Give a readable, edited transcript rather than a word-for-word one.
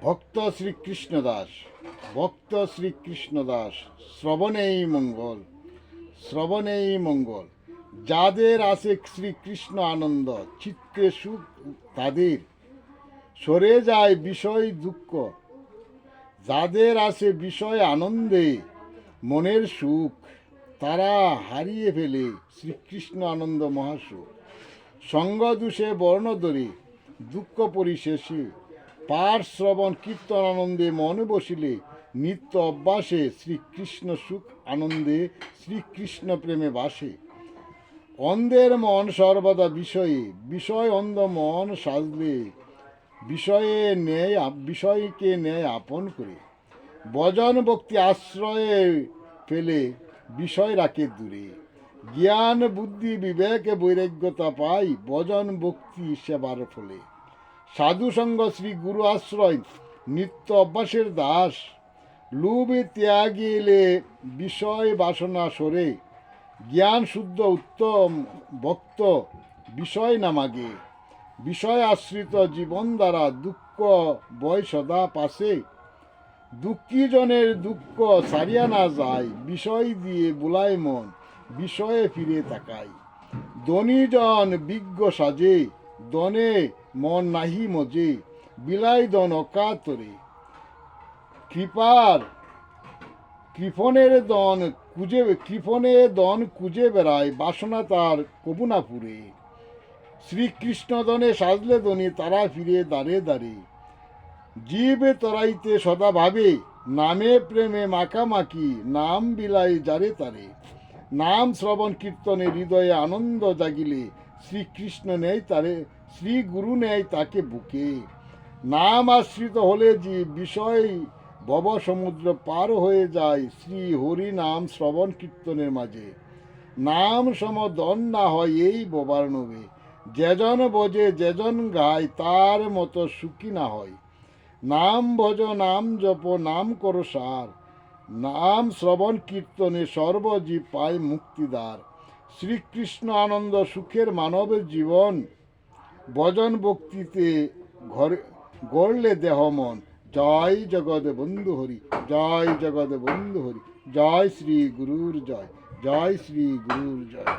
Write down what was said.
ভক্ত শ্রীকৃষ্ণ দাস, ভক্ত শ্রীকৃষ্ণ দাস, শ্রবণেই মঙ্গল, শ্রবণেই মঙ্গল। যাদের আছে শ্রীকৃষ্ণ আনন্দ, চিত্তে সুখ তাদের, সরে যায় বিষয় দুঃখ। যাদের আছে বিষয় আনন্দে মনের সুখ, তারা হারিয়ে ফেলে শ্রীকৃষ্ণ আনন্দ মহাসুখ। সঙ্গ দোষে বর্ণধরে দুঃখ পরিশেষে, পাঠ শ্রবণ কীর্তন আনন্দে মনে বসিলে, নিত্য অভ্যাসে শ্রীকৃষ্ণ সুখ আনন্দে শ্রীকৃষ্ণ প্রেমে বাসে। অন্ধের মন সর্বদা বিষয়ে, বিষয় অন্ধ মন সাজলে, বিষয়কে নেয় আপন করে। ভজন ভক্তি আশ্রয়ে ফেলে বিষয় রাখে দূরে। জ্ঞান বুদ্ধি বিবেকে বৈরাগ্যতা পাই ভজন ভক্তি সেবার ফলে। সাধুসঙ্গ শ্রী গুরু আশ্রয় নিত্য অভ্যাসের দাস, লোভে ত্যাগিলে বিষয় বাসনা সরে। জ্ঞান শুদ্ধ উত্তম ভক্ত বিষয় না মাগে, বিষয় আশ্রিত জীবন দ্বারা দুঃখ ভয় সদা পাশে। দুঃখী জনের দুঃখ সারিয়া না যায়, বিষয় দিয়ে বুলায় মন বিষয়ে ফিরে তাকায়। ধনীজন বিজ্ঞ সাজে, দনে মন নাহি মজে, বিলাই দন অকাতরে। কৃপণের দন খুঁজে বেড়ায়, বাসনা তার কবু না পুরে। শ্রীকৃষ্ণ দনে সাজলে দনি তারা ফিরে দাঁড়ে দাঁড়ে। জীব তরাইতে সদা ভাবে, নামে প্রেমে মাখামাখি, নাম বিলাই যারে তারে। নাম শ্রবণ কীর্তনে হৃদয়ে আনন্দ জাগিলে, শ্রীকৃষ্ণ নেয় তারে, শ্রী গুরু নেয় তাকে বুকে। নাম আশ্রিত হলে যে বিষয় ভব সমুদ্র পার হয়ে যায়, শ্রী হরি নাম শ্রবণ কীর্তনের মাঝে। নাম সম দন না হয় এই বোবার নবে, যেজন বোঝে যেজন গায় তার মতো সুখী না হয়। নাম ভজ নাম জপ নাম করো সার, নাম শ্রবণ কীর্তনে সর্বজীব পায় মুক্তিদার। শ্রীকৃষ্ণ আনন্দ সুখের মানবের জীবন, ভজন ভক্তিতে গড়লে দেহ মন। জয় জগৎ বন্ধু হরি, জয় জগৎ বন্ধু হরি, জয় শ্রী গুরুর জয়, জয় শ্রী গুরুর জয়।